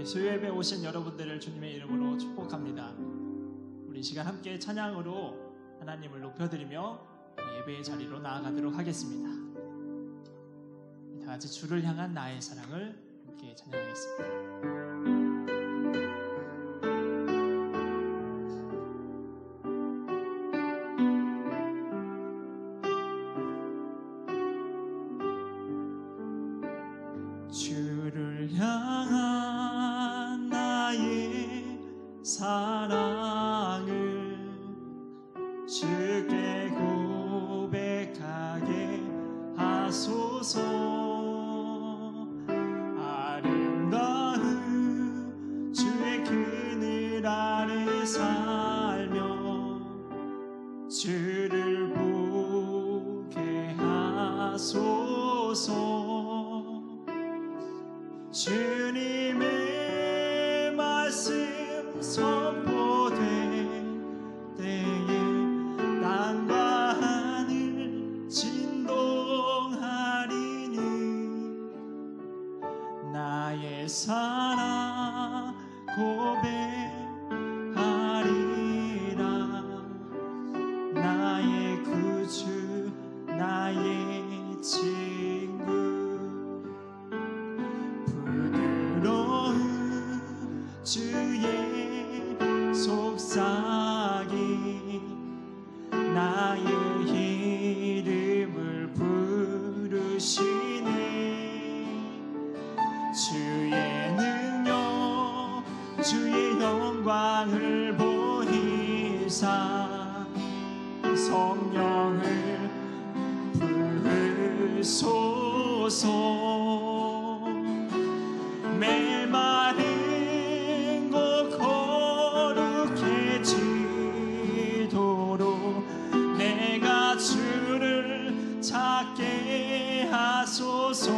수요예배 오신 여러분들을 주님의 이름으로 축복합니다. 우리 시간 함께 찬양으로 하나님을 높여드리며 예배의 자리로 나아가도록 하겠습니다. 다 같이 주를 향한 나의 사랑을 함께 찬양하겠습니다. 주를 향한 나의 사랑을 주께 고백하게 하소서. 아름다운 주의 그늘 아래 살며 주를 보게 하소서. 주님의 말씀 선포될 때에 땅과 하늘 진동하리니 나의 사랑 고백하리라. 나의 구주 나의 친구 주의 속삭이 나의 이름을 부르시네. 주의 능력 주의 영광을 보이사 성령을 부으소서. 메마른 곳 거룩해지도록 내가 주를 찾게 하소서.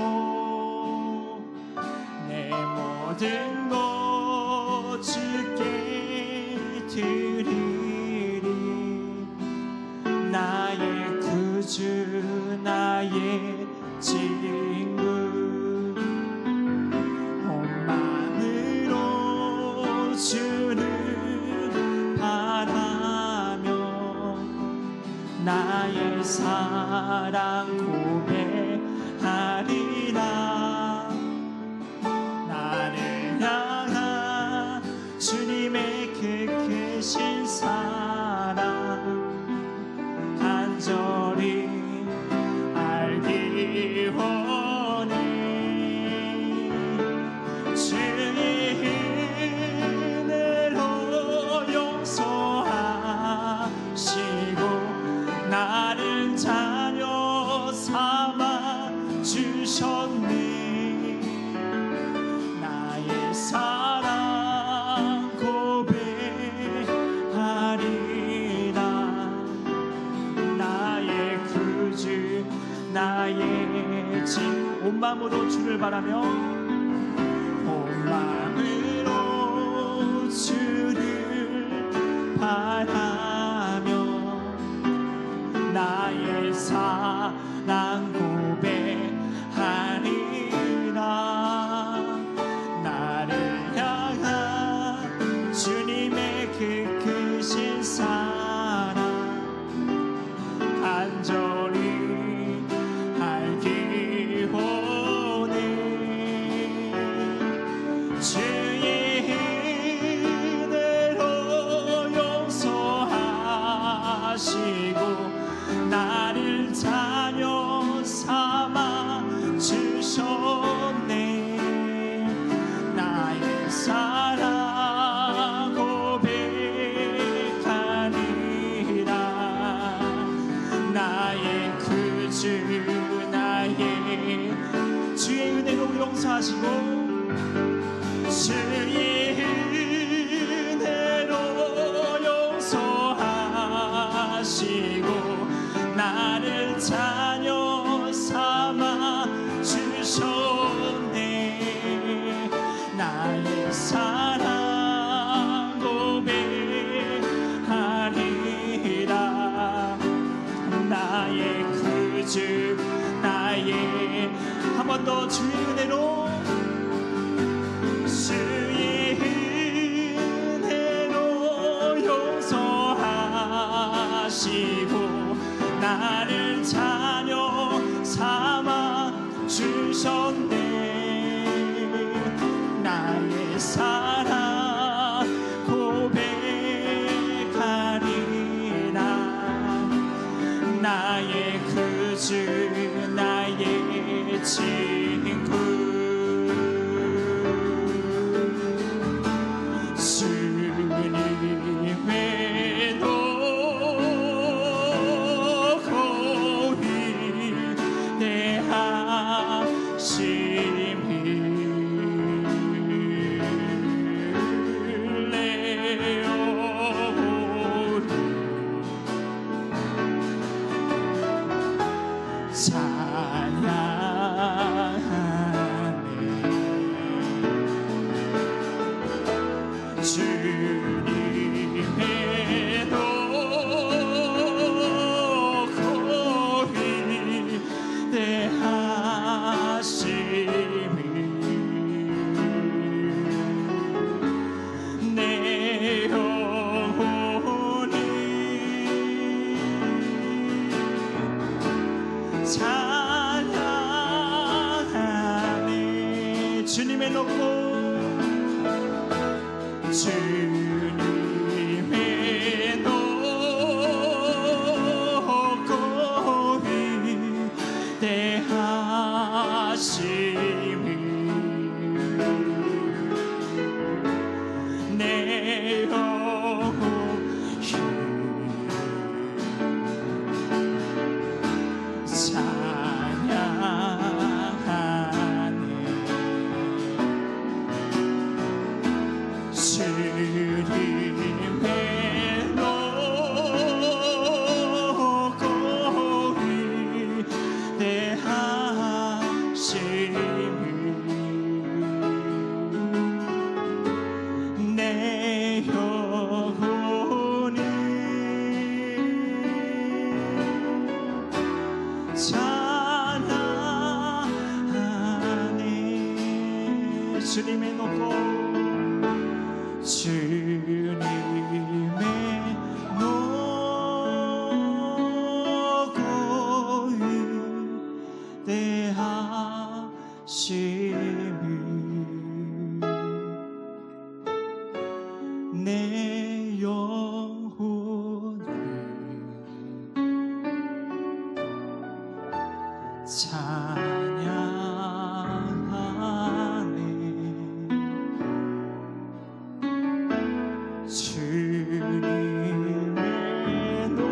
내 모든 것 주께 드리리. 나의 구주 나의 친구 주를 바라며 나의 사랑 고백하리라. 나를 향한 주님의 그 크신 사랑 간절히 알기 원해. 나를 자녀 삼아 주셨네. 나의 사랑 고백하리라. 나의 구주 나의 진. 온 마음으로 주를 바라며 온 마음으로 주를 바라며 나의 사랑 고백하리라. 나를 향한 주님의 그 크신 사랑 간절히 알기 원해. 주의 은혜로 용서하시고 나를 자녀 삼아 주셨네. 나의 사랑 고백하리라. 나의 구주 나의 주의 은혜로 용서하시고 주의 은혜로 용서하시고 나를 자녀 삼아 주셨네. 나의 사랑 고백하리라. 나의 구주 나의 한 번 더 주의 은혜로 주의 나를 자녀 삼아 주셨네. 나의 사랑 고백하리라. 나의 그주 나의 친구 주님의 노고 위대하심을 내어오리. 찬양하네. 주님의 노고 위대하심을 내 영혼이 찬양하네. 주님의 높고 주님의 높고 위대하심을 내 영혼이 찬양하네. 주님의 노고 위대하심을 내 영혼이 찬양하네. 주님의 노고 주님의 노고 위대하심을 내 영혼이 찬양하네. 주님의 노고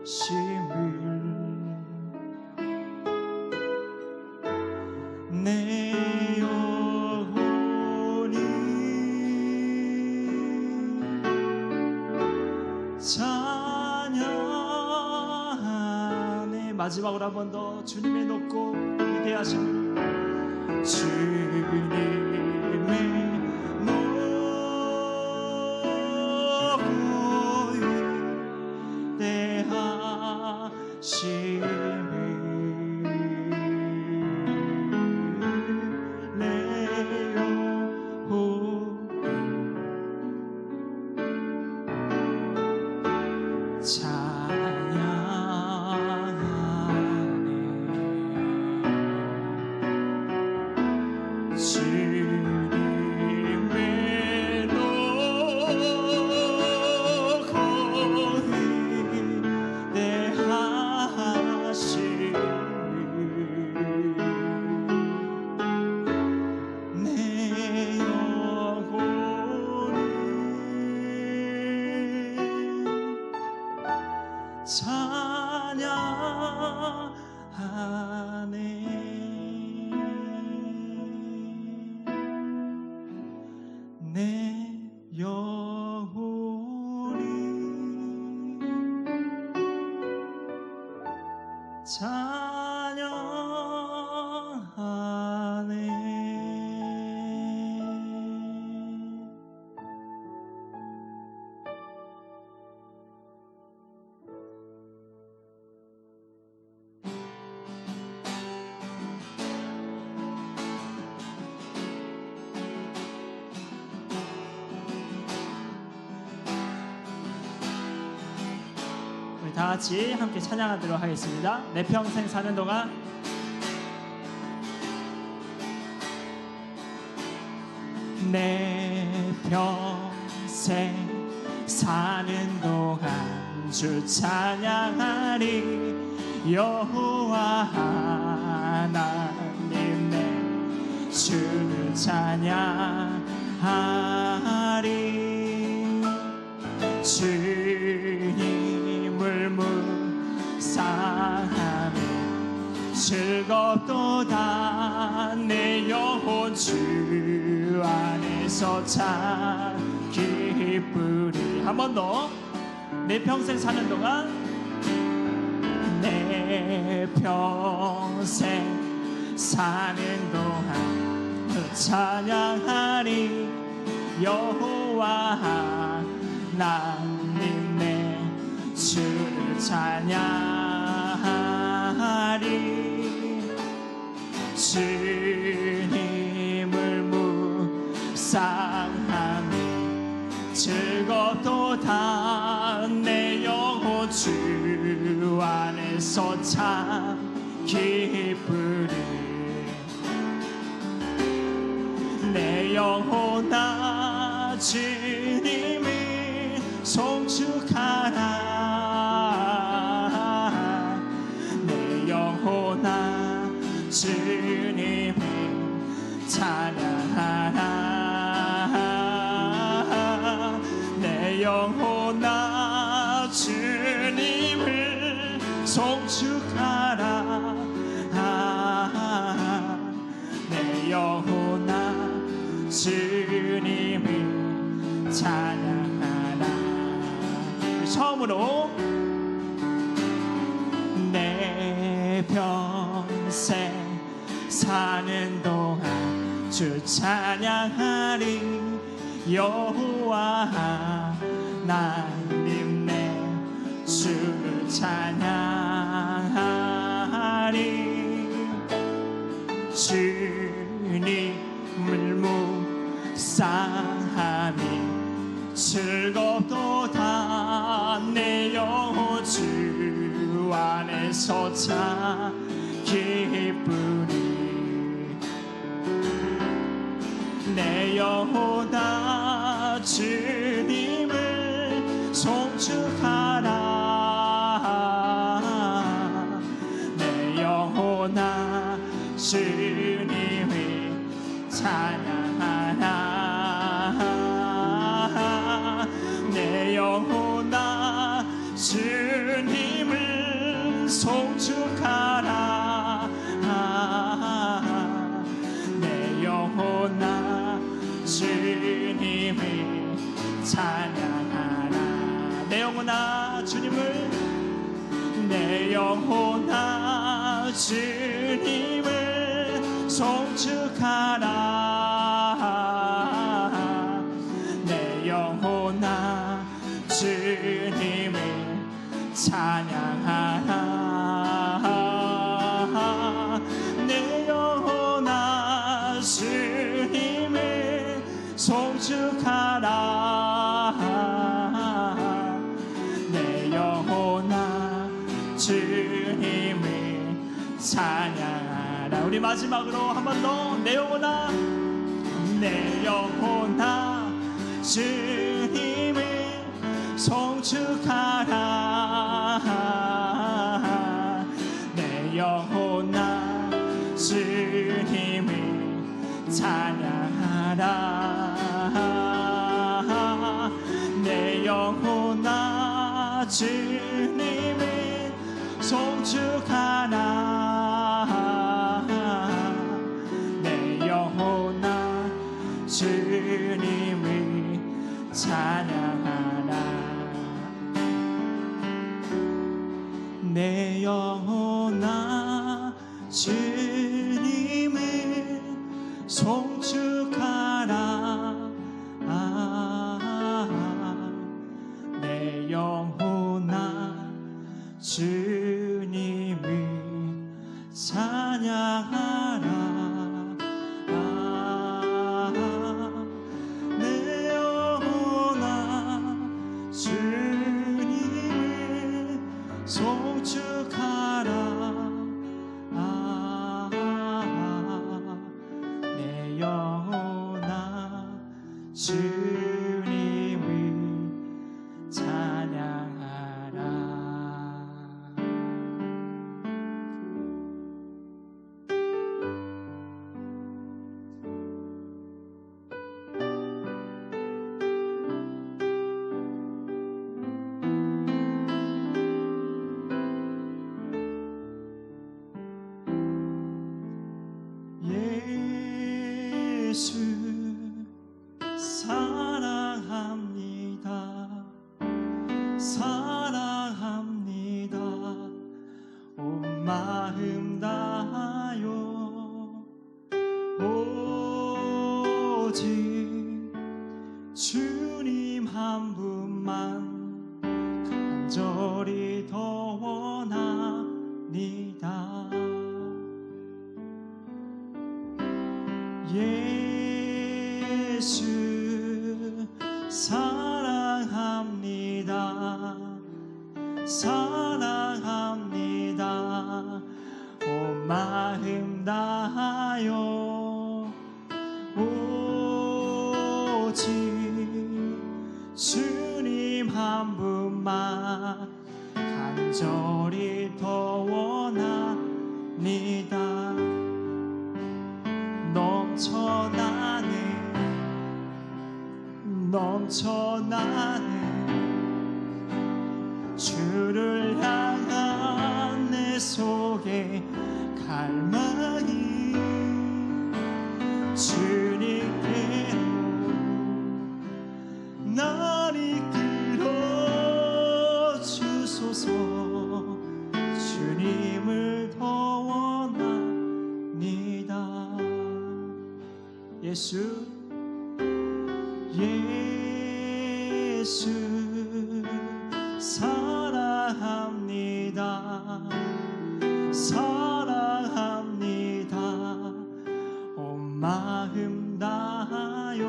위대하심을 내 영혼이 찬양하네. 마지막으로 한 번 더 주님의 높고 위대하심을 주님의 노고 위대하심을 내 영혼이 찬양하네. 주님의 노고 위대하심을 내 영혼이 찬양하네. 내 영혼이 찬양하네. 우리 다 같이 함께 찬양하도록 하겠습니다. 내 평생 사는 동안. 내 평생 사는 동안 주 찬양하리. 여호와 하나님 내 주를 찬양하리. 주님을 묵상하며 즐겁도다. 내 영혼 주 안에서 참 기쁘리. 한 번 더. 내 평생 사는 동안, 내 평생 사는 동안 찬양하리. 여호와 하나님 내 주를 찬양하리. 주님을 묵상하며 즐겁도다. 내 영혼 주 안에서 참 기쁘리. 내 영혼아 주님을 송축하라. 내 영혼아 주님을 찬양하라. 내 영혼아 주님을 송축하라. 내 영혼아 주님을 찬양하라. 처음으로 내 평생 사는 동안 주 찬양하리. 여호와 하나님 내 주를 찬양하리. 주님을 묵상하니 즐겁도다. 내 영혼 주 안에서 참 기쁘리. 내 영혼아 주님을 송축하라. 내 영혼아 주님을 찬양하라. 내 영혼아 주님을 송축하라. 내 영혼아 주님을 찬양하라. 내 영혼아 주님을, 내 영혼아 주님을 송축하라. 내 영혼아 주님을 찬양하라. 내 영혼아 주님을 송축하라. 내 영혼아 주님을 찬양하라. 우리 마지막으로 한 번 더. 내 영혼아, 내 영혼아 주님을 송축하라. 내 영혼아 주님을 찬양하라. 내 영혼아 주님을 송축하라. 내 영혼아 주님을 찬양하라. 내 영혼아 주님을 송축하라. 내 영혼아 주님을 찬양하라. 내 영혼아 주님 한 분만 간절히 더 원합니다. 예수 사랑합니다. 사랑합니다. 온 마음 다하여 오직 주님 한 분만 간절히 더 원합니다. 넘쳐나는 주를 향한 내 속에 갈망이 주님께로 날 이끌어 주소서. 주님을 더 원합니다. 예수 사랑합니다. 사랑합니다. 온 마음 다하여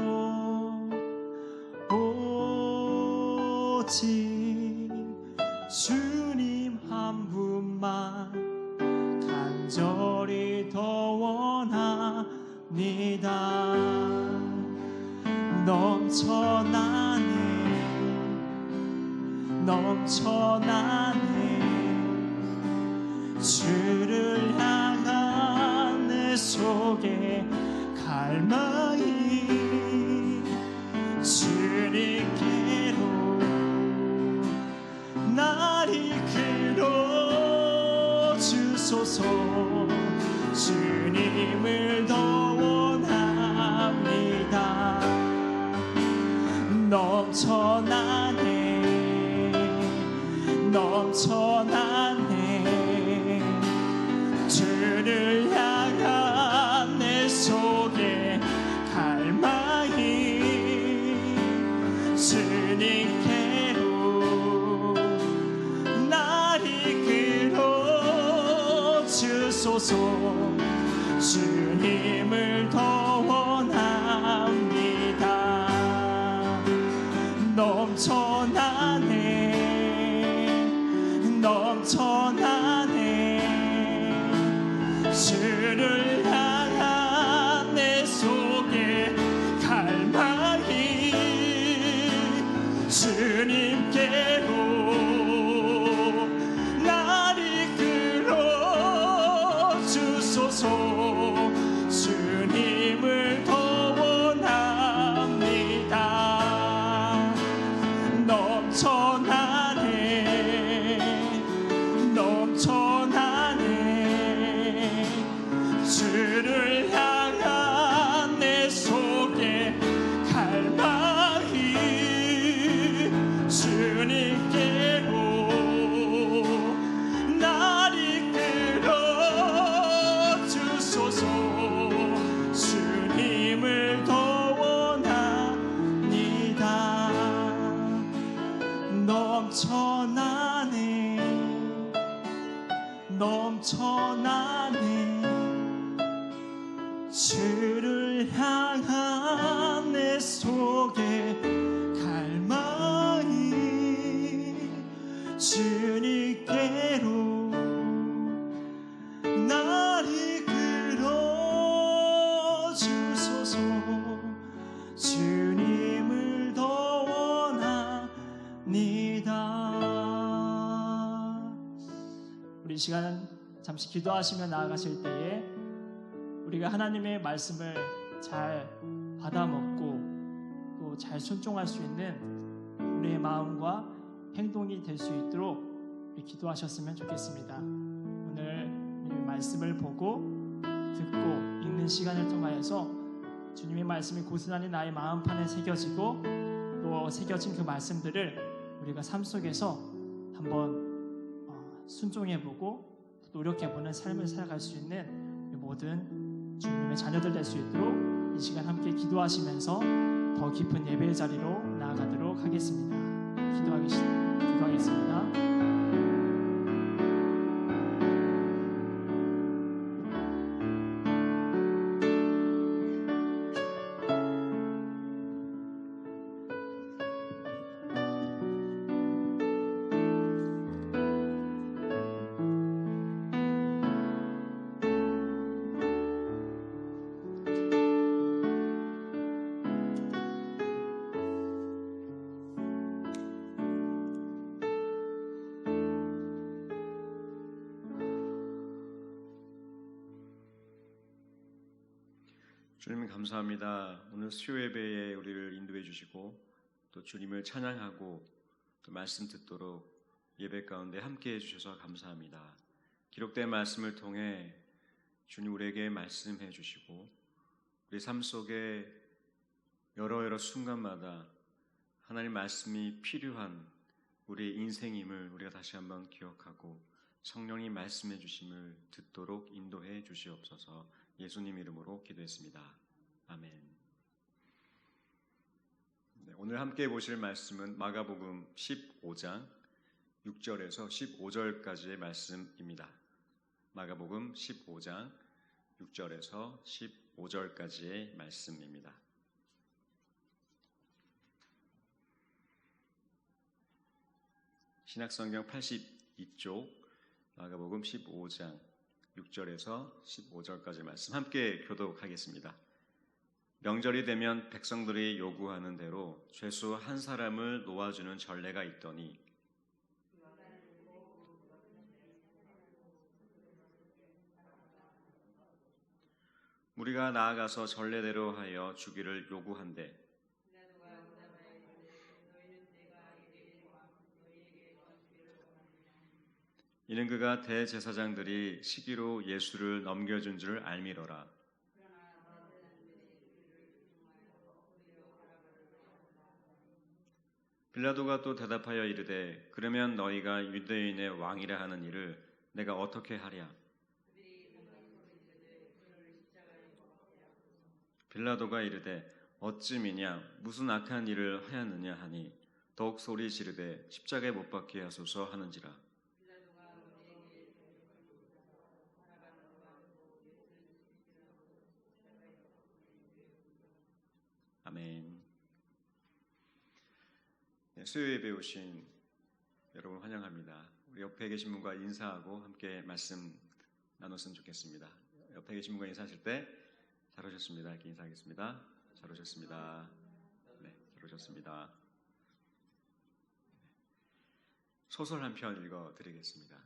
오직 주님 한 분만 간절히 더 원합니다. 넘쳐나네 주를 향한 내 속에 갈망이 주님께로 날 이끌어 주소서. 주님을 더 원합니다. 넘쳐나네 주를 향한 내 속에 갈망이 주님께로 날 이끌어 주소서. 주님을 더 원합니다. 넘쳐나네 주를 향한 내 속에 갈망이 주님께로 날 이끌어 주소서. 주님을 더 원합니다. 넘쳐나네 주를 향한 내 속에 갈망이 주님께로 날 이끌어 주소서. 주님을 더 원합니다. 넘쳐나네 주를 향한 내 속에 갈망이 주님께로 날 이끌어 주소서. 주님을 더 원합니다. 우리 시간은 잠시 기도하시며 나아가실 때에 우리가 하나님의 말씀을 잘 받아먹고 또 잘 순종할 수 있는 우리의 마음과 행동이 될 수 있도록 우리 기도하셨으면 좋겠습니다. 오늘 주님의 말씀을 보고 듣고 읽는 시간을 통하여서 주님의 말씀이 고스란히 나의 마음판에 새겨지고 또 새겨진 그 말씀들을 우리가 삶 속에서 한번 순종해보고 노력해보는 삶을 살아갈 수 있는 모든 주님의 자녀들 될 수 있도록 이 시간 함께 기도하시면서 더 깊은 예배의 자리로 나가도록 하겠습니다. 기도하겠습니다. 주님 감사합니다. 오늘 수요 예배에 우리를 인도해 주시고 또 주님을 찬양하고 또 말씀 듣도록 예배 가운데 함께해 주셔서 감사합니다. 기록된 말씀을 통해 주님 우리에게 말씀해 주시고 우리 삶 속에 여러 순간마다 하나님 말씀이 필요한 우리의 인생임을 우리가 다시 한번 기억하고 성령이 말씀해 주심을 듣도록 인도해 주시옵소서. 예수님 이름으로 기도했습니다. 아멘. 네, 오늘 함께 보실 말씀은 마가복음 15장 6절에서 15절까지의 말씀입니다. 마가복음 15장 6절에서 15절까지의 말씀입니다. 신약성경 82쪽 마가복음 15장 6절에서 15절까지 말씀 함께 교독하겠습니다. 명절이 되면 백성들이 요구하는 대로 죄수 한 사람을 놓아주는 전례가 있더니 무리가 나아가서 전례대로 하여 주기를 요구한대 이는 그가 대제사장들이 시기로 예수를 넘겨준 줄 알미러라. 빌라도가 또 대답하여 이르되 그러면 너희가 유대인의 왕이라 하는 이를 내가 어떻게 하랴? 빌라도가 이르되 어찌미냐 무슨 악한 일을 하였느냐 하니 더욱 소리 지르되 십자가에 못 박게 하소서 하는지라. 아멘. 네, 수요 예배 오신 여러분 환영합니다. 우리 옆에 계신 분과 인사하고 함께 말씀 나눴으면 좋겠습니다. 옆에 계신 분과 인사하실 때 잘 오셨습니다. 이렇게 인사하겠습니다. 잘 오셨습니다. 네, 잘 오셨습니다. 소설 한 편 읽어드리겠습니다.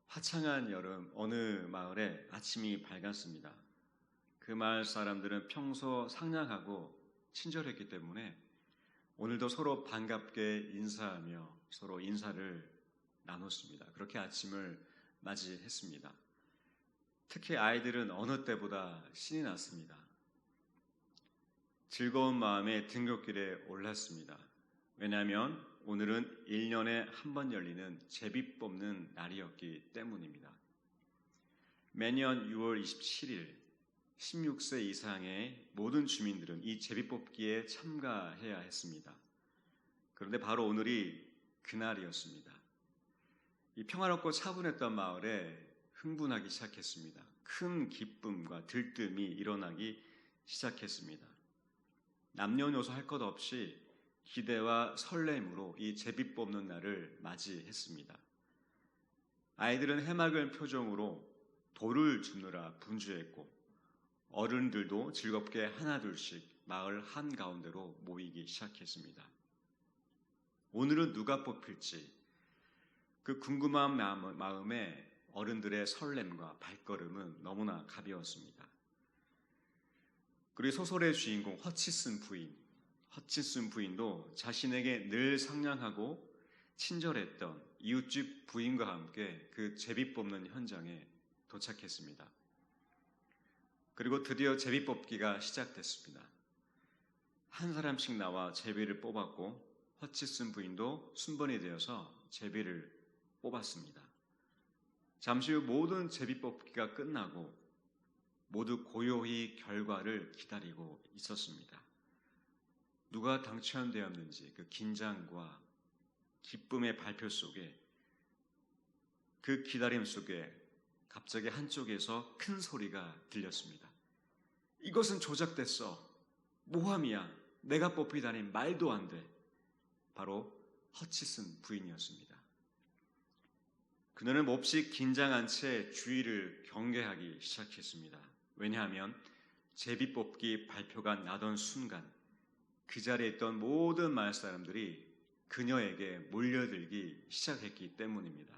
화창한 여름 어느 마을에 아침이 밝았습니다. 그 마을 사람들은 평소 상냥하고 친절했기 때문에 오늘도 서로 반갑게 인사하며 서로 인사를 나눴습니다. 그렇게 아침을 맞이했습니다. 특히 아이들은 어느 때보다 신이 났습니다. 즐거운 마음에 등굣길에 올랐습니다. 왜냐하면 오늘은 1년에 한 번 열리는 제비 뽑는 날이었기 때문입니다. 매년 6월 27일 16세 이상의 모든 주민들은 이 제비 뽑기에 참가해야 했습니다. 그런데 바로 오늘이 그날이었습니다. 이 평화롭고 차분했던 마을에 흥분하기 시작했습니다. 큰 기쁨과 들뜸이 일어나기 시작했습니다. 남녀노소 할 것 없이 기대와 설렘으로 이 제비 뽑는 날을 맞이했습니다. 아이들은 해맑은 표정으로 돌을 주느라 분주했고 어른들도 즐겁게 하나둘씩 마을 한가운데로 모이기 시작했습니다. 오늘은 누가 뽑힐지 그 궁금한 마음에 어른들의 설렘과 발걸음은 너무나 가벼웠습니다. 그리고 소설의 주인공 허치슨 부인도 자신에게 늘 상냥하고 친절했던 이웃집 부인과 함께 그 제비 뽑는 현장에 도착했습니다. 그리고 드디어 제비 뽑기가 시작됐습니다. 한 사람씩 나와 제비를 뽑았고 허치슨 부인도 순번이 되어서 제비를 뽑았습니다. 잠시 후 모든 제비 뽑기가 끝나고 모두 고요히 결과를 기다리고 있었습니다. 누가 당첨되었는지 그 긴장과 기쁨의 발표 속에, 그 기다림 속에 갑자기 한쪽에서 큰 소리가 들렸습니다. 이것은 조작됐어. 모함이야. 내가 뽑히다니 말도 안 돼. 바로 허치슨 부인이었습니다. 그녀는 몹시 긴장한 채 주위를 경계하기 시작했습니다. 왜냐하면 제비뽑기 발표가 나던 순간 그 자리에 있던 모든 마을 사람들이 그녀에게 몰려들기 시작했기 때문입니다.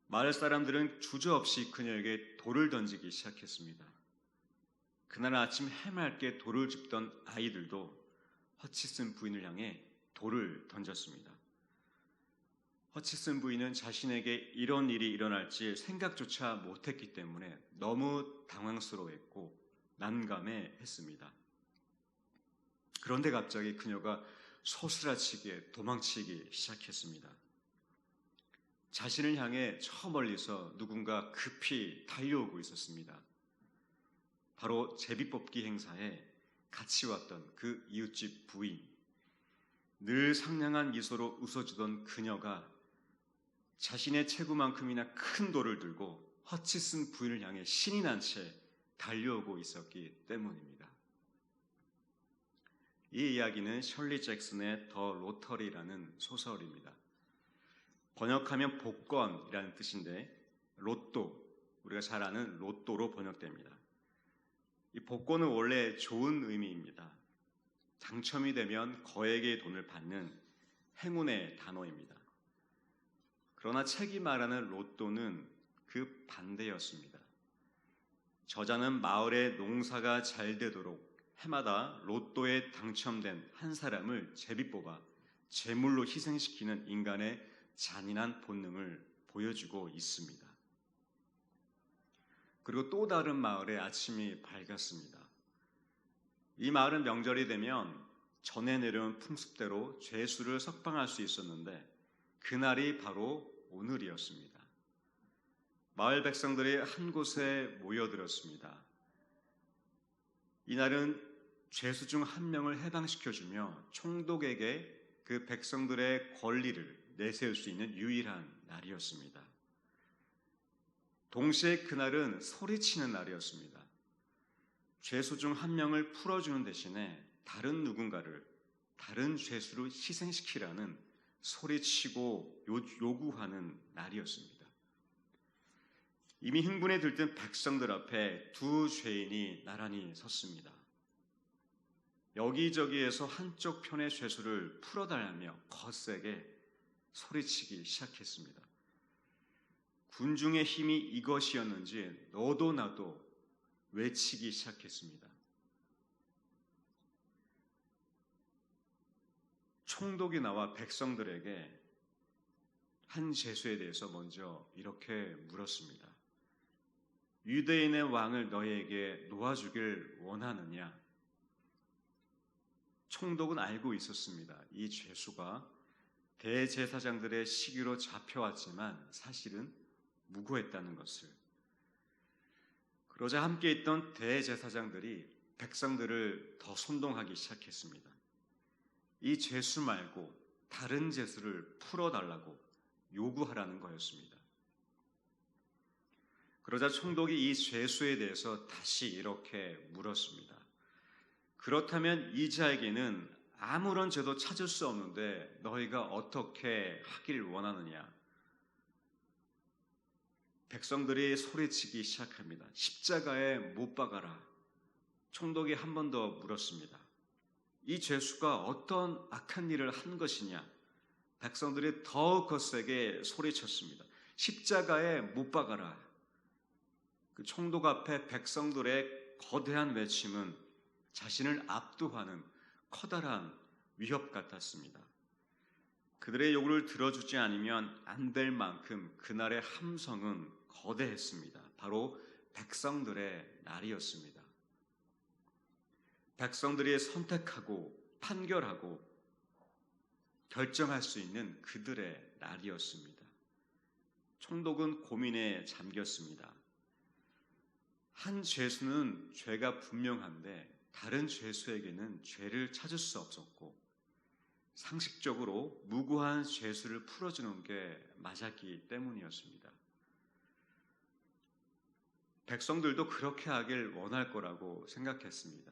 마을 사람들은 주저없이 그녀에게 돌을 던지기 시작했습니다. 그날 아침 해맑게 돌을 짚던 아이들도 허치슨 부인을 향해 돌을 던졌습니다. 허치슨 부인은 자신에게 이런 일이 일어날지 생각조차 못했기 때문에 너무 당황스러워했고 난감해했습니다. 그런데 갑자기 그녀가 소스라치게 도망치기 시작했습니다. 자신을 향해 저 멀리서 누군가 급히 달려오고 있었습니다. 바로 제비뽑기 행사에 같이 왔던 그 이웃집 부인, 늘 상냥한 미소로 웃어주던 그녀가 자신의 체구만큼이나 큰 돌을 들고 허치슨 부인을 향해 신이 난 채 달려오고 있었기 때문입니다. 이 이야기는 셜리 잭슨의 더 로터리라는 소설입니다. 번역하면 복권이라는 뜻인데 로또, 우리가 잘 아는 로또로 번역됩니다. 이 복권은 원래 좋은 의미입니다. 당첨이 되면 거액의 돈을 받는 행운의 단어입니다. 그러나 책이 말하는 로또는 그 반대였습니다. 저자는 마을의 농사가 잘 되도록 해마다 로또에 당첨된 한 사람을 제비뽑아 제물로 희생시키는 인간의 잔인한 본능을 보여주고 있습니다. 그리고 또 다른 마을의 아침이 밝았습니다. 이 마을은 명절이 되면 전해 내려온 풍습대로 죄수를 석방할 수 있었는데 그날이 바로 오늘이었습니다. 마을 백성들이 한 곳에 모여들었습니다. 이날은 죄수 중 한 명을 해방시켜주며 총독에게 그 백성들의 권리를 내세울 수 있는 유일한 날이었습니다. 동시에 그날은 소리치는 날이었습니다. 죄수 중 한 명을 풀어주는 대신에 다른 누군가를 다른 죄수로 희생시키라는 소리치고 요구하는 날이었습니다. 이미 흥분에 들뜬 백성들 앞에 두 죄인이 나란히 섰습니다. 여기저기에서 한쪽 편의 죄수를 풀어달라며 거세게 소리치기 시작했습니다. 군중의 힘이 이것이었는지 너도 나도 외치기 시작했습니다. 총독이 나와 백성들에게 한 죄수에 대해서 먼저 이렇게 물었습니다. 유대인의 왕을 너희에게 놓아주길 원하느냐? 총독은 알고 있었습니다. 이 죄수가 대제사장들의 시기로 잡혀왔지만 사실은 무고했다는 것을. 그러자 함께 있던 대제사장들이 백성들을 더 선동하기 시작했습니다. 이 죄수 말고 다른 죄수를 풀어달라고 요구하라는 거였습니다. 그러자 총독이 이 죄수에 대해서 다시 이렇게 물었습니다. 그렇다면 이 자에게는 아무런 죄도 찾을 수 없는데 너희가 어떻게 하길 원하느냐? 백성들이 소리치기 시작합니다. 십자가에 못 박아라. 총독이 한 번 더 물었습니다. 이 죄수가 어떤 악한 일을 한 것이냐? 백성들이 더욱 거세게 소리쳤습니다. 십자가에 못 박아라. 그 총독 앞에 백성들의 거대한 외침은 자신을 압도하는 커다란 위협 같았습니다. 그들의 요구를 들어주지 않으면 안 될 만큼 그날의 함성은 거대했습니다. 바로 백성들의 날이었습니다. 백성들이 선택하고 판결하고 결정할 수 있는 그들의 날이었습니다. 총독은 고민에 잠겼습니다. 한 죄수는 죄가 분명한데 다른 죄수에게는 죄를 찾을 수 없었고 상식적으로 무고한 죄수를 풀어주는 게 맞았기 때문이었습니다. 백성들도 그렇게 하길 원할 거라고 생각했습니다.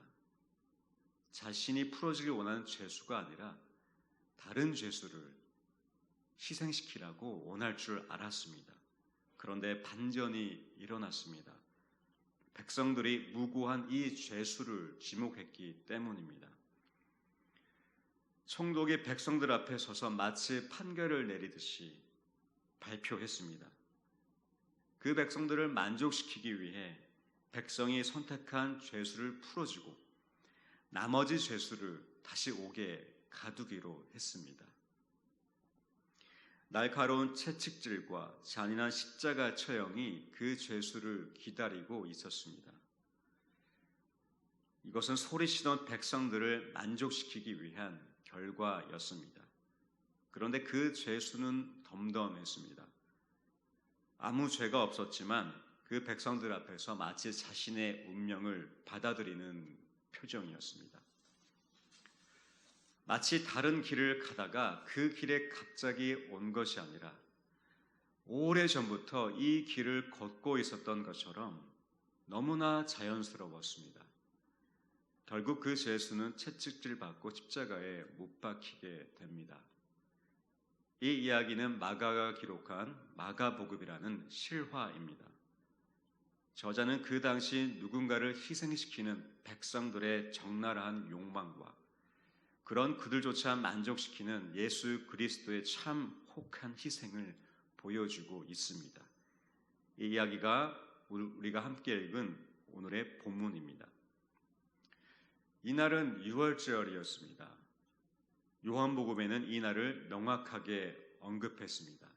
자신이 풀어주길 원하는 죄수가 아니라 다른 죄수를 희생시키라고 원할 줄 알았습니다. 그런데 반전이 일어났습니다. 백성들이 무고한 이 죄수를 지목했기 때문입니다. 총독이 백성들 앞에 서서 마치 판결을 내리듯이 발표했습니다. 그 백성들을 만족시키기 위해 백성이 선택한 죄수를 풀어주고 나머지 죄수를 다시 옥에 가두기로 했습니다. 날카로운 채찍질과 잔인한 십자가 처형이 그 죄수를 기다리고 있었습니다. 이것은 소리치던 백성들을 만족시키기 위한 결과였습니다. 그런데 그 죄수는 덤덤했습니다. 아무 죄가 없었지만 그 백성들 앞에서 마치 자신의 운명을 받아들이는 표정이었습니다. 마치 다른 길을 가다가 그 길에 갑자기 온 것이 아니라 오래전부터 이 길을 걷고 있었던 것처럼 너무나 자연스러웠습니다. 결국 그 죄수는 채찍질 받고 십자가에 못 박히게 됩니다. 이 이야기는 마가가 기록한 마가복음이라는 실화입니다. 저자는 그 당시 누군가를 희생시키는 백성들의 적나라한 욕망과 그런 그들조차 만족시키는 예수 그리스도의 참 혹한 희생을 보여주고 있습니다. 이 이야기가 우리가 함께 읽은 오늘의 본문입니다. 이날은 유월절이었습니다. 요한복음에는 이 날을 명확하게 언급했습니다.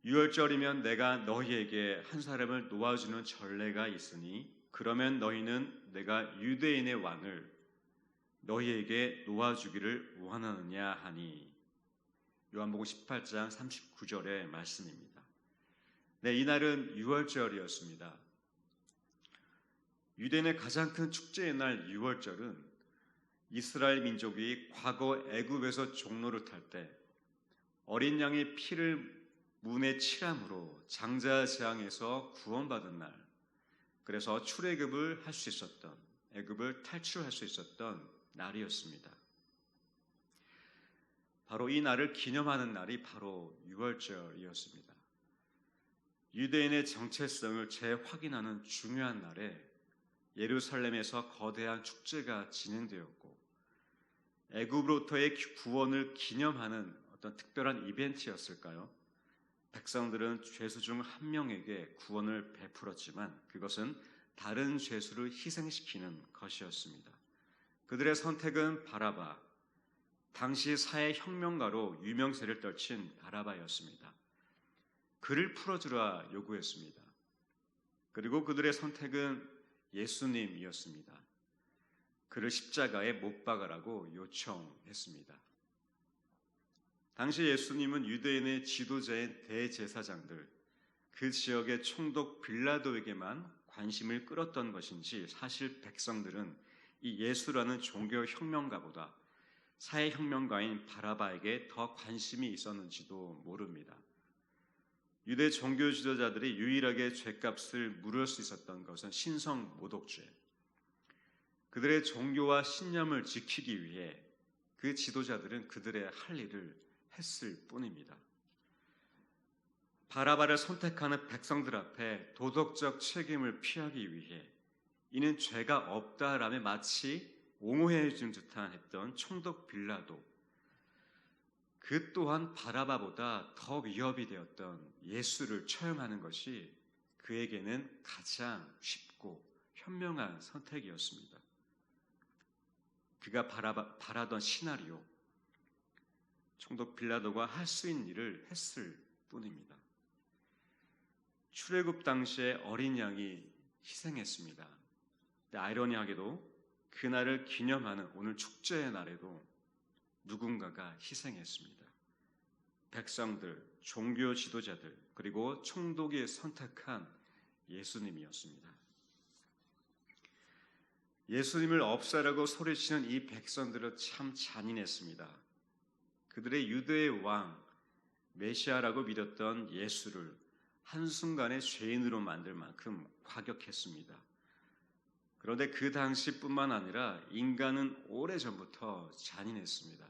유월절이면 내가 너희에게 한 사람을 놓아주는 전례가 있으니 그러면 너희는 내가 유대인의 왕을 너희에게 놓아주기를 원하느냐 하니 요한복음 18장 39절의 말씀입니다. 네, 이날은 유월절이었습니다. 유대인의 가장 큰 축제의 날 유월절은 이스라엘 민족이 과거 애굽에서 종로를 탈 때 어린 양의 피를 문에 칠함으로 장자 재앙에서 구원받은 날, 그래서 출애굽을 할 수 있었던, 애굽을 탈출할 수 있었던 날이었습니다. 바로 이 날을 기념하는 날이 바로 유월절이었습니다. 유대인의 정체성을 재확인하는 중요한 날에 예루살렘에서 거대한 축제가 진행되었고 애굽으로부터의 구원을 기념하는 어떤 특별한 이벤트였을까요? 백성들은 죄수 중 한 명에게 구원을 베풀었지만 그것은 다른 죄수를 희생시키는 것이었습니다. 그들의 선택은 바라바, 당시 사회혁명가로 유명세를 떨친 바라바였습니다. 그를 풀어주라 요구했습니다. 그리고 그들의 선택은 예수님이었습니다. 그를 십자가에 못 박으라고 요청했습니다. 당시 예수님은 유대인의 지도자인 대제사장들, 그 지역의 총독 빌라도에게만 관심을 끌었던 것인지 사실 백성들은 이 예수라는 종교혁명가보다 사회혁명가인 바라바에게 더 관심이 있었는지도 모릅니다. 유대 종교 지도자들이 유일하게 죄값을 물을 수 있었던 것은 신성 모독죄. 그들의 종교와 신념을 지키기 위해 그 지도자들은 그들의 할 일을 했을 뿐입니다. 바라바를 선택하는 백성들 앞에 도덕적 책임을 피하기 위해 이는 죄가 없다라며 마치 옹호해 준 듯한 했던 총독 빌라도, 그 또한 바라바보다 더 위협이 되었던 예수를 처형하는 것이 그에게는 가장 쉽고 현명한 선택이었습니다. 그가 바라던 시나리오, 총독 빌라도가 할 수 있는 일을 했을 뿐입니다. 출애굽 당시에 어린 양이 희생했습니다. 근데 아이러니하게도 그날을 기념하는 오늘 축제의 날에도 누군가가 희생했습니다. 백성들, 종교 지도자들, 그리고 총독이 선택한 예수님이었습니다. 예수님을 없애라고 소리치는 이 백성들은 참 잔인했습니다. 그들의 유대의 왕 메시아라고 믿었던 예수를 한순간에 죄인으로 만들 만큼 과격했습니다. 그런데 그 당시뿐만 아니라 인간은 오래전부터 잔인했습니다.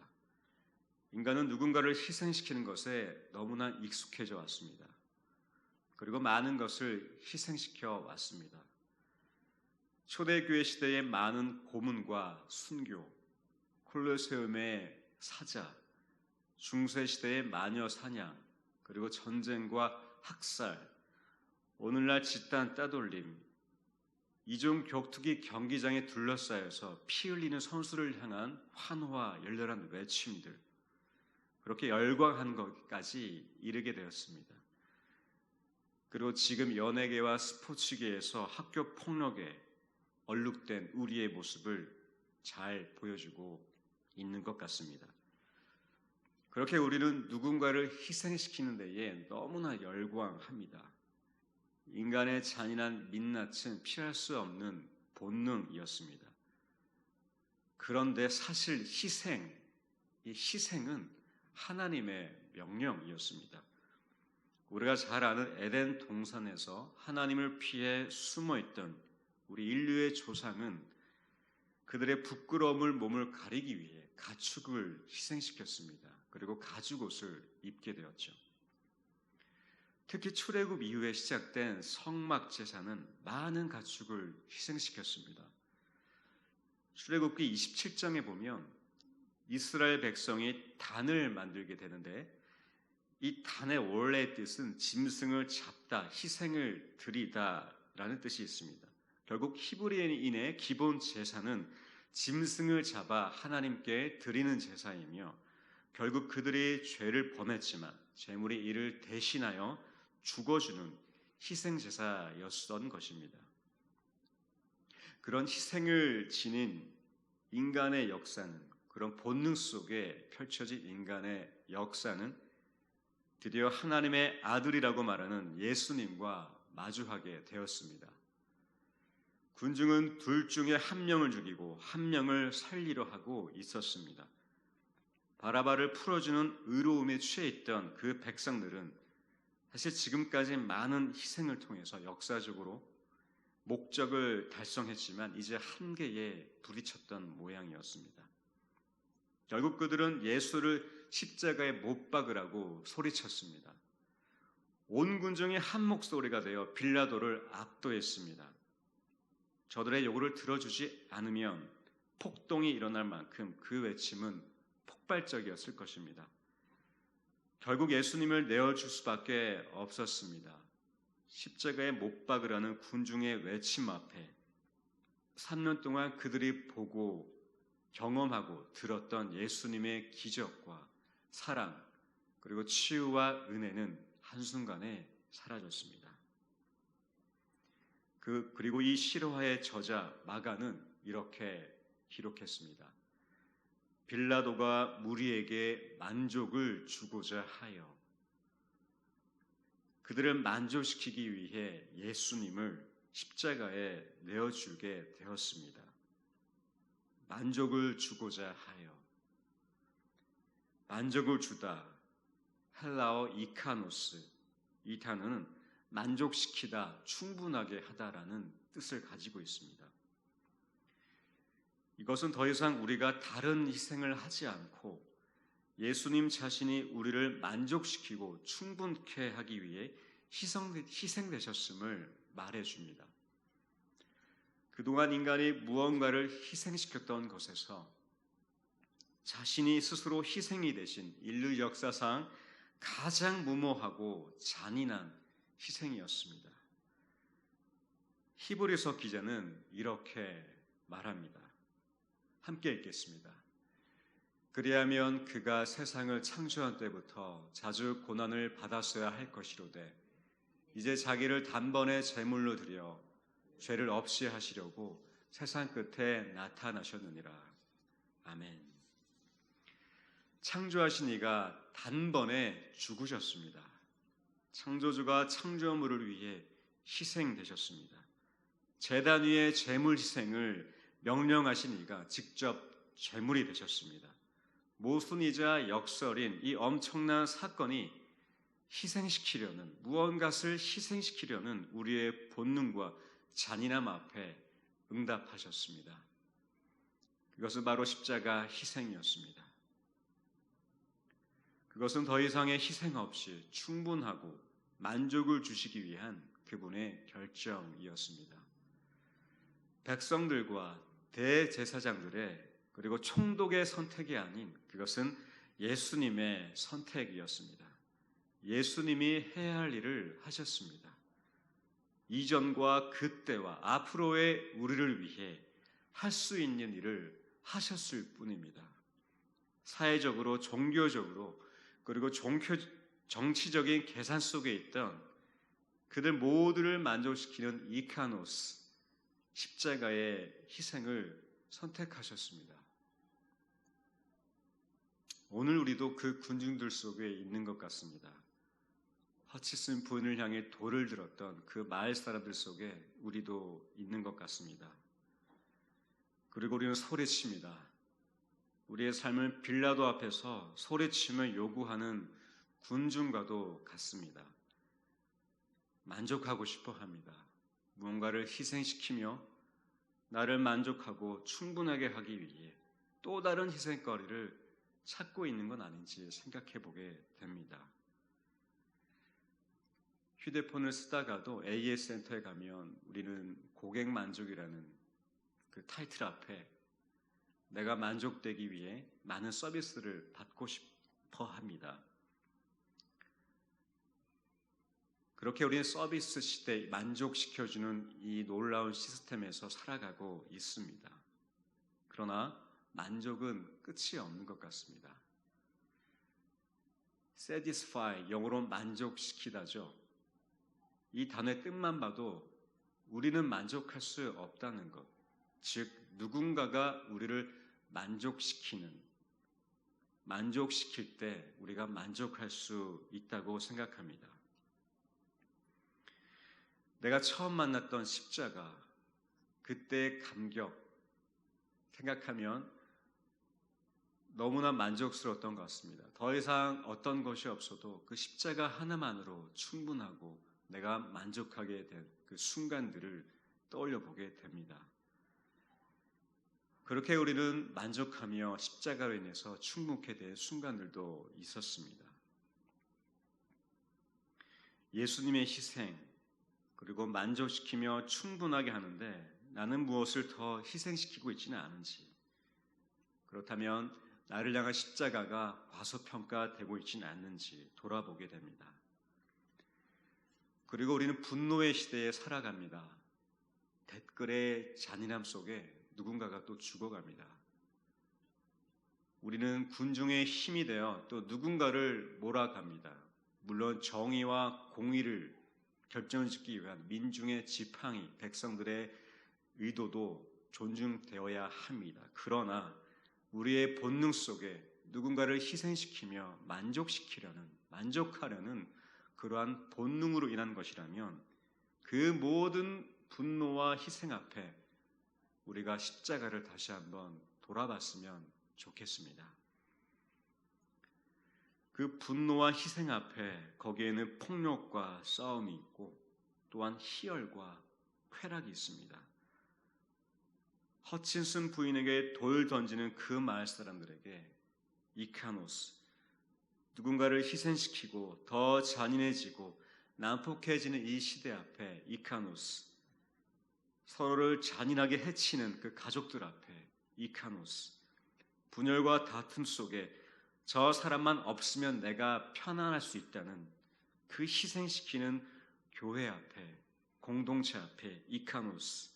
인간은 누군가를 희생시키는 것에 너무나 익숙해져 왔습니다. 그리고 많은 것을 희생시켜 왔습니다. 초대교회 시대의 많은 고문과 순교, 콜로세움의 사자, 중세시대의 마녀 사냥, 그리고 전쟁과 학살, 오늘날 집단 따돌림, 이종 격투기 경기장에 둘러싸여서 피 흘리는 선수를 향한 환호와 열렬한 외침들, 그렇게 열광한 것까지 이르게 되었습니다. 그리고 지금 연예계와 스포츠계에서 학교 폭력에 얼룩된 우리의 모습을 잘 보여주고 있는 것 같습니다. 그렇게 우리는 누군가를 희생시키는 데에 너무나 열광합니다. 인간의 잔인한 민낯은 피할 수 없는 본능이었습니다. 그런데 사실 이 희생은 하나님의 명령이었습니다. 우리가 잘 아는 에덴 동산에서 하나님을 피해 숨어있던 우리 인류의 조상은 그들의 부끄러움을 몸을 가리기 위해 가축을 희생시켰습니다. 그리고 가죽옷을 입게 되었죠. 특히 출애굽 이후에 시작된 성막 제사는 많은 가축을 희생시켰습니다. 출애굽기 27장에 보면 이스라엘 백성이 단을 만들게 되는데 이 단의 원래의 뜻은 짐승을 잡다, 희생을 드리다라는 뜻이 있습니다. 결국 히브리인의 기본 제사는 짐승을 잡아 하나님께 드리는 제사이며 결국 그들이 죄를 범했지만 제물이 이를 대신하여 죽어주는 희생제사였던 것입니다. 그런 희생을 지닌 인간의 역사는, 그런 본능 속에 펼쳐진 인간의 역사는 드디어 하나님의 아들이라고 말하는 예수님과 마주하게 되었습니다. 군중은 둘 중에 한 명을 죽이고 한 명을 살리려 하고 있었습니다. 바라바를 풀어주는 의로움에 취해 있던 그 백성들은 사실 지금까지 많은 희생을 통해서 역사적으로 목적을 달성했지만 이제 한계에 부딪혔던 모양이었습니다. 결국 그들은 예수를 십자가에 못 박으라고 소리쳤습니다. 온 군중이 한 목소리가 되어 빌라도를 압도했습니다. 저들의 요구를 들어주지 않으면 폭동이 일어날 만큼 그 외침은 폭발적이었을 것입니다. 결국 예수님을 내어줄 수밖에 없었습니다. 십자가에 못 박으라는 군중의 외침 앞에 3년 동안 그들이 보고 경험하고 들었던 예수님의 기적과 사랑 그리고 치유와 은혜는 한순간에 사라졌습니다. 그리고 이 실화의 저자 마가는 이렇게 기록했습니다. 빌라도가 무리에게 만족을 주고자 하여 그들을 만족시키기 위해 예수님을 십자가에 내어주게 되었습니다. 만족을 주고자 하여. 만족을 주다. 헬라어 이카노스. 이 단어는 만족시키다, 충분하게 하다라는 뜻을 가지고 있습니다. 이것은 더 이상 우리가 다른 희생을 하지 않고 예수님 자신이 우리를 만족시키고 충분케 하기 위해 희생되셨음을 말해줍니다. 그동안 인간이 무언가를 희생시켰던 것에서 자신이 스스로 희생이 되신 인류 역사상 가장 무모하고 잔인한 희생이었습니다. 히브리서 기자는 이렇게 말합니다. 함께 읽겠습니다. 그리하면 그가 세상을 창조한 때부터 자주 고난을 받았어야 할 것이로되 이제 자기를 단번에 제물로 드려 죄를 없이 하시려고 세상 끝에 나타나셨느니라. 아멘. 창조하신 이가 단번에 죽으셨습니다. 창조주가 창조물을 위해 희생되셨습니다. 제단 위의 제물 희생을 명령하신 이가 직접 제물이 되셨습니다. 모순이자 역설인 이 엄청난 사건이 무언가를 희생시키려는 우리의 본능과 잔인함 앞에 응답하셨습니다. 그것은 바로 십자가 희생이었습니다. 그것은 더 이상의 희생 없이 충분하고 만족을 주시기 위한 그분의 결정이었습니다. 백성들과 대제사장들의 그리고 총독의 선택이 아닌 그것은 예수님의 선택이었습니다. 예수님이 해야 할 일을 하셨습니다. 이전과 그때와 앞으로의 우리를 위해 할 수 있는 일을 하셨을 뿐입니다. 사회적으로, 종교적으로, 그리고 정치적인 계산 속에 있던 그들 모두를 만족시키는 이카노스, 십자가의 희생을 선택하셨습니다. 오늘 우리도 그 군중들 속에 있는 것 같습니다. 허치슨 부인을 향해 돌을 들었던 그 마을 사람들 속에 우리도 있는 것 같습니다. 그리고 우리는 소리칩니다. 우리의 삶을 빌라도 앞에서 소리치며 요구하는 군중과도 같습니다. 만족하고 싶어 합니다. 무언가를 희생시키며 나를 만족하고 충분하게 하기 위해 또 다른 희생거리를 찾고 있는 건 아닌지 생각해 보게 됩니다. 휴대폰을 쓰다가도 AS 센터에 가면 우리는 고객 만족이라는 그 타이틀 앞에 내가 만족되기 위해 많은 서비스를 받고 싶어 합니다. 그렇게 우리는 서비스 시대 만족시켜주는 이 놀라운 시스템에서 살아가고 있습니다. 그러나 만족은 끝이 없는 것 같습니다. satisfy, 영어로 만족시키다죠. 이 단어의 뜻만 봐도 우리는 만족할 수 없다는 것, 즉 누군가가 우리를 만족시킬 때 우리가 만족할 수 있다고 생각합니다. 내가 처음 만났던 십자가, 그때의 감격 생각하면 너무나 만족스러웠던 것 같습니다. 더 이상 어떤 것이 없어도 그 십자가 하나만으로 충분하고 내가 만족하게 된 그 순간들을 떠올려 보게 됩니다. 그렇게 우리는 만족하며 십자가로 인해서 충분하게 된 순간들도 있었습니다. 예수님의 희생, 그리고 만족시키며 충분하게 하는데 나는 무엇을 더 희생시키고 있지는 않은지, 그렇다면 나를 향한 십자가가 과소평가되고 있지는 않는지 돌아보게 됩니다. 그리고 우리는 분노의 시대에 살아갑니다. 댓글의 잔인함 속에 누군가가 또 죽어갑니다. 우리는 군중의 힘이 되어 또 누군가를 몰아갑니다. 물론 정의와 공의를 결정짓기 위한 민중의 지팡이, 백성들의 의도도 존중되어야 합니다. 그러나 우리의 본능 속에 누군가를 희생시키며 만족하려는 그러한 본능으로 인한 것이라면 그 모든 분노와 희생 앞에 우리가 십자가를 다시 한번 돌아봤으면 좋겠습니다. 그 분노와 희생 앞에 거기에는 폭력과 싸움이 있고 또한 희열과 쾌락이 있습니다. 허친슨 부인에게 돌 던지는 그 마을 사람들에게 이카노스, 누군가를 희생시키고 더 잔인해지고 난폭해지는 이 시대 앞에 이카노스, 서로를 잔인하게 해치는 그 가족들 앞에 이카노스, 분열과 다툼 속에 저 사람만 없으면 내가 편안할 수 있다는 그 희생시키는 교회 앞에, 공동체 앞에 이카노스,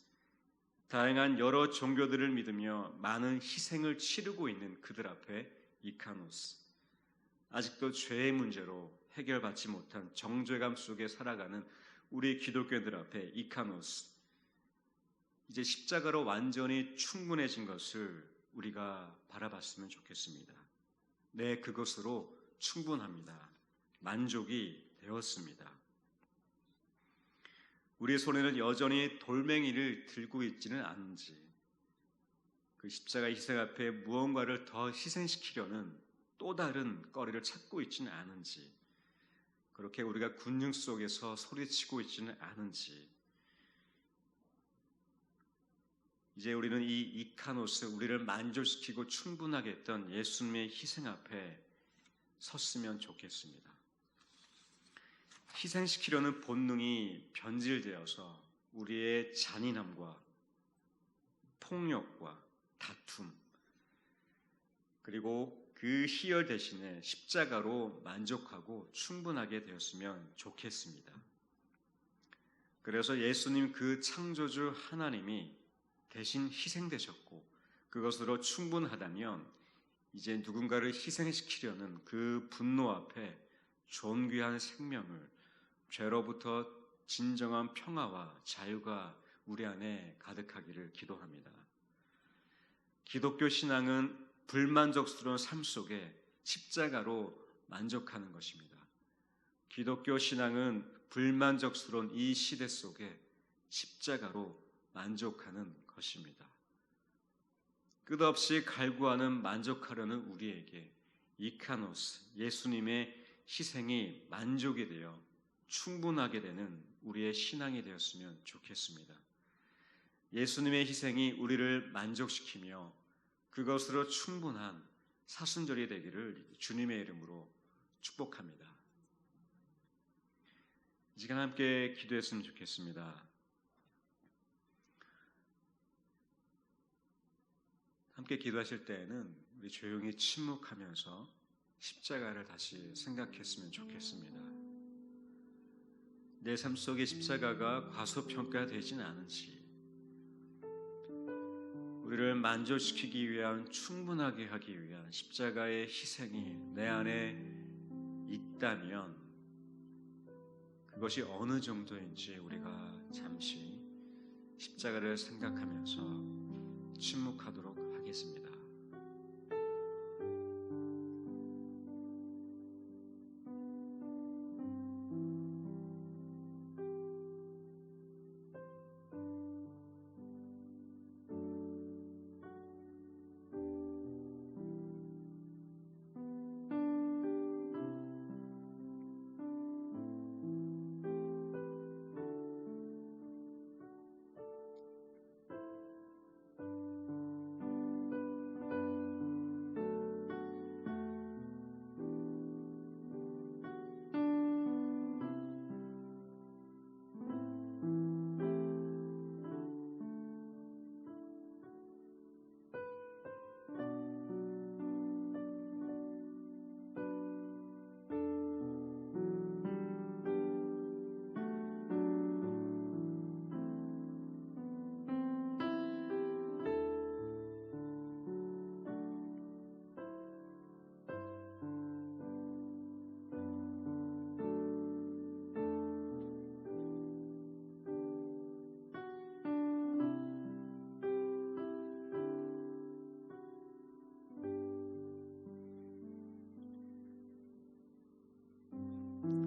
다양한 여러 종교들을 믿으며 많은 희생을 치르고 있는 그들 앞에 이카노스, 아직도 죄의 문제로 해결받지 못한 정죄감 속에 살아가는 우리 기독교인들 앞에 이카노스, 이제 십자가로 완전히 충분해진 것을 우리가 바라봤으면 좋겠습니다. 네, 그것으로 충분합니다. 만족이 되었습니다. 우리 손에는 여전히 돌멩이를 들고 있지는 않은지, 그 십자가의 희생 앞에 무언가를 더 희생시키려는 또 다른 거리를 찾고 있지는 않은지, 그렇게 우리가 군중 속에서 소리치고 있지는 않은지, 이제 우리는 이 이카노스, 우리를 만족시키고 충분하게 했던 예수님의 희생 앞에 섰으면 좋겠습니다. 희생시키려는 본능이 변질되어서 우리의 잔인함과 폭력과 다툼, 그리고 그 희열 대신에 십자가로 만족하고 충분하게 되었으면 좋겠습니다. 그래서 예수님 그 창조주 하나님이 대신 희생되셨고 그것으로 충분하다면 이제 누군가를 희생시키려는 그 분노 앞에 존귀한 생명을, 죄로부터 진정한 평화와 자유가 우리 안에 가득하기를 기도합니다. 기독교 신앙은 불만족스러운 삶 속에 십자가로 만족하는 것입니다. 기독교 신앙은 불만족스러운 이 시대 속에 십자가로 만족하는 것입니다. 끝없이 갈구하는 만족하려는 우리에게 이카노스, 예수님의 희생이 만족이 되어 충분하게 되는 우리의 신앙이 되었으면 좋겠습니다. 예수님의 희생이 우리를 만족시키며 그것으로 충분한 사순절이 되기를 주님의 이름으로 축복합니다. 이 시간 함께 기도했으면 좋겠습니다. 함께 기도하실 때에는 우리 조용히 침묵하면서 십자가를 다시 생각했으면 좋겠습니다. 내 삶 속에 십자가가 과소평가되지는 않은지, 우리를 만족시키기 위한, 충분하게 하기 위한 십자가의 희생이 내 안에 있다면 그것이 어느 정도인지 우리가 잠시 십자가를 생각하면서 침묵하도록 하겠습니다.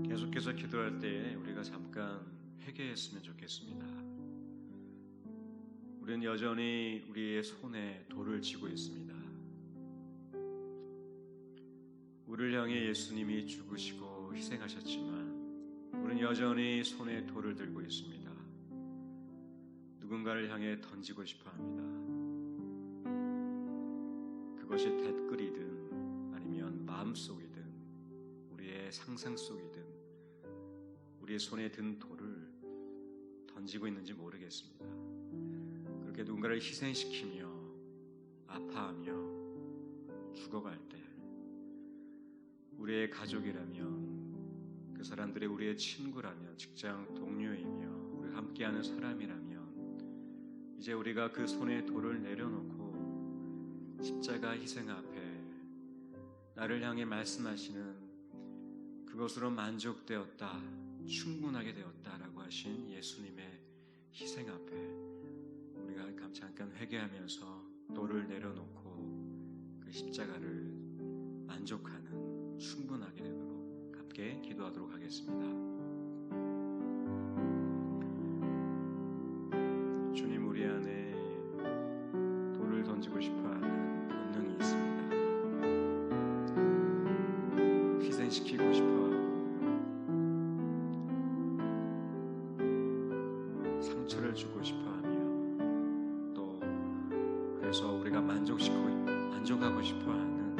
계속해서 기도할 때에 우리가 잠깐 회개했으면 좋겠습니다. 우리는 여전히 우리의 손에 돌을 쥐고 있습니다. 우리를 향해 예수님이 죽으시고 희생하셨지만 우리는 여전히 손에 돌을 들고 있습니다. 누군가를 향해 던지고 싶어 합니다. 그것이 댓글이든 아니면 마음속이든 우리의 상상 속이든 우리의 손에 든 돌을 던지고 있는지 모르겠습니다. 그렇게 누군가를 희생시키며 아파하며 죽어갈 때 우리의 가족이라면, 그 사람들이 우리의 친구라면, 직장 동료이며 우리 함께하는 사람이라면 이제 우리가 그 손에 돌을 내려놓고 십자가 희생 앞에 나를 향해 말씀하시는 그것으로 만족되었다, 충분하게 되었다라고 하신 예수님의 희생 앞에 우리가 잠깐 회개하면서 돌을 내려놓고 그 십자가를 만족하는, 충분하게 되도록 함께 기도하도록 하겠습니다. 주님, 우리 안에 돌을 던지고 싶은 지키고 싶어하며 상처를 주고 싶어하며 또 그래서 우리가 만족하고 싶어하는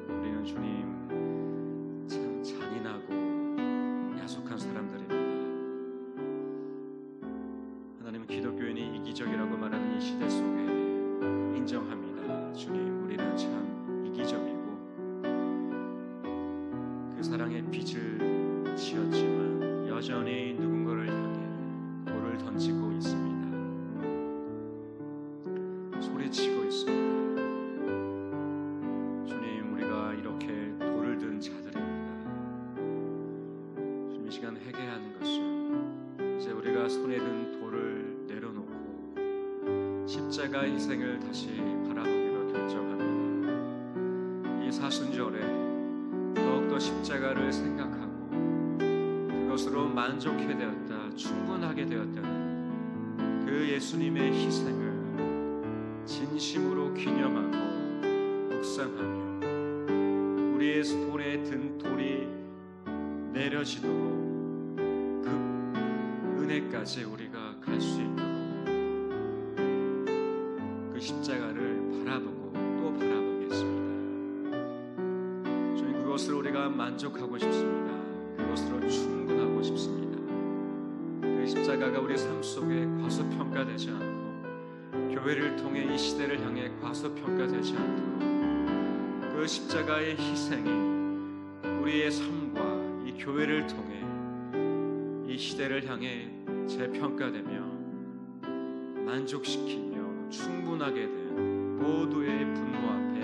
우리는 주님 참 잔인하고 야속한 사람들입니다. 하나님은 기독교인이 이기적이라고 말하는 이 시대 속에 인정합니다. 주님, 우리는 참 이기적이고 그 사랑의 빚을 지었지만 여전히 누군가를 향해 돌을 던지고 있습니다. 소리치고 있습니다. 주님, 우리가 이렇게 돌을 든 자들입니다. 주님, 이 시간 회개하는 것은 이제 우리가 손에 든 돌을 내려놓고 십자가의 희생을 다시 바라보기로 결정합니다. 이 사순절에 더욱더 십자가를 생각하고 그것으로 만족해 되었다, 충분하게 되었다는 그 예수님의 희생을 진심으로 기념하고 묵상하며 우리의 손에 든 돌이 내려지도록 그 은혜까지 우리가 갈 수 있도록 그 십자가를 바라보고 또 바라보겠습니다. 주님, 그것으로 우리가 만족하고 싶습니다. 그것으로 충분하고 싶습니다. 그 십자가가 우리 삶 속에 과소평가되지 않고 교회를 통해 이 시대를 향해 과소평가되지 않도록 그 십자가의 희생이 우리의 삶과 이 교회를 통해 이 시대를 향해 재평가되며 만족시키며 충분하게 된 모두의 분노 앞에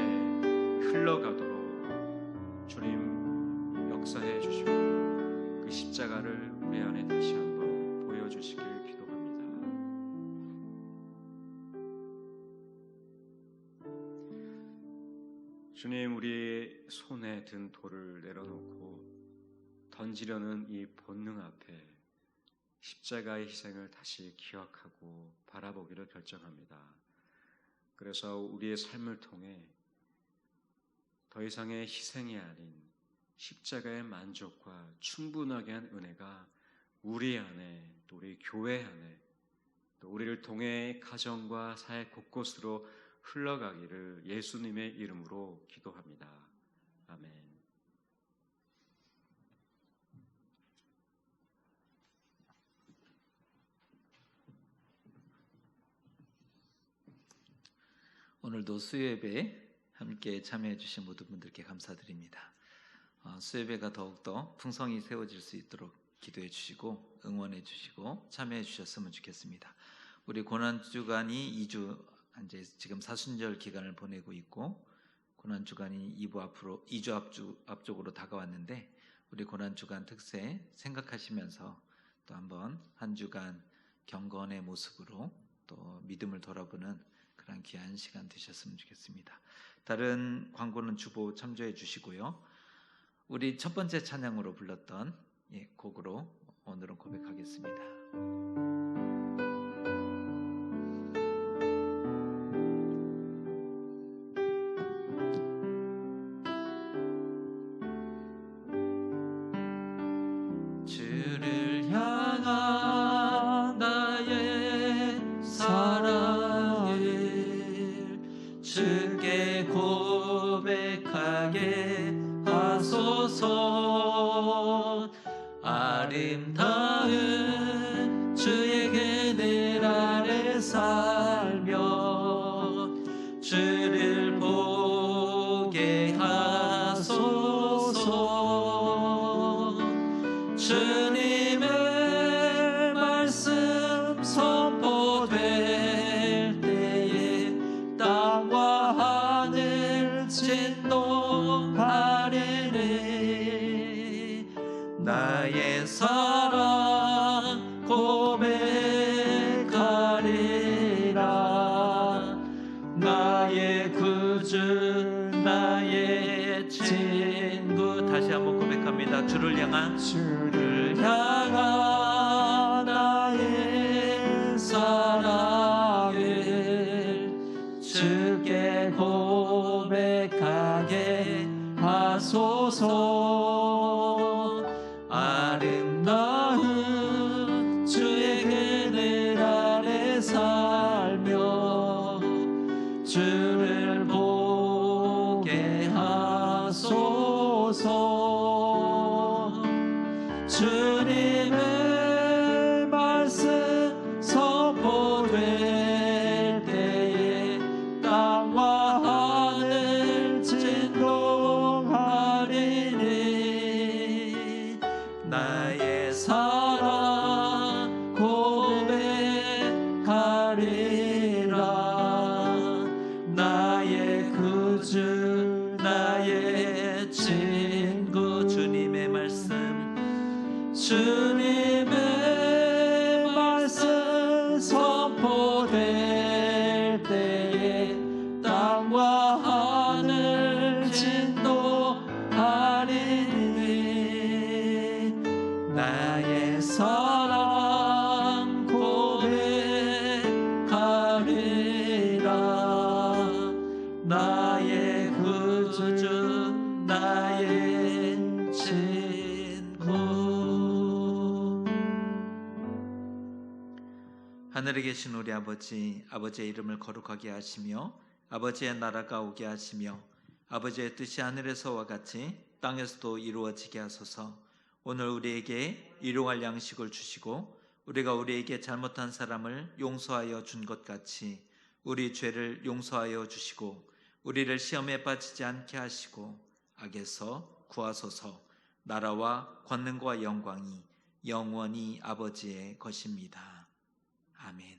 흘러가도록 주님 역사해 주시고 그 십자가를 우리 안에 다시 한번 보여주시길 기도합니다. 주님, 우리의 손에 든 돌을 내려놓고 던지려는 이 본능 앞에 십자가의 희생을 다시 기억하고 바라보기를 결정합니다. 그래서 우리의 삶을 통해 더 이상의 희생이 아닌 십자가의 만족과 충분하게 한 은혜가 우리 안에, 또 우리 교회 안에, 또 우리를 통해 가정과 사회 곳곳으로 흘러가기를 예수님의 이름으로 기도합니다. 아멘. 오늘도 수요예배에 함께 참여해 주신 모든 분들께 감사드립니다. 수요예배가 더욱더 풍성히 세워질 수 있도록 기도해 주시고 응원해 주시고 참여해 주셨으면 좋겠습니다. 우리 고난주간이 2주 이제 지금 사순절 기간을 보내고 있고 고난주간이 2주 앞쪽으로 다가왔는데 우리 고난주간 특세 생각하시면서 또 한번 한 주간 경건의 모습으로 또 믿음을 돌아보는 그런 귀한 시간 되셨으면 좋겠습니다. 다른 광고는 주보 참조해 주시고요. 우리 첫 번째 찬양으로 불렀던 곡으로 오늘은 고백하겠습니다. 주를 향한 나의 사랑을 주께 고백하게 하소서. 아름다운 주의 그늘 아래 살며 주를 보게 하소서. 주님의 말씀 선포될 때에 땅과 하늘 진동하리니 나의 사랑 고백하리라. 나의 구주 나의 친구. 다시 한번 고백합니다. 주를 향한 나의 사랑을 주께 고백하게 하소서. 나의 구주 나의 친구 주님의 말씀 주님의 말씀 선포될 때에 땅과 하늘 진동하리니 나의 사랑 고백하리라 나의 구주 나의 친구. 하늘에 계신 우리 아버지, 아버지의 이름을 거룩하게 하시며 아버지의 나라가 오게 하시며 아버지의 뜻이 하늘에서와 같이 땅에서도 이루어지게 하소서. 오늘 우리에게 일용할 양식을 주시고 우리가 우리에게 잘못한 사람을 용서하여 준 것 같이 우리 죄를 용서하여 주시고 우리를 시험에 빠지지 않게 하시고 악에서 구하소서. 나라와 권능과 영광이 영원히 아버지의 것입니다. 아멘.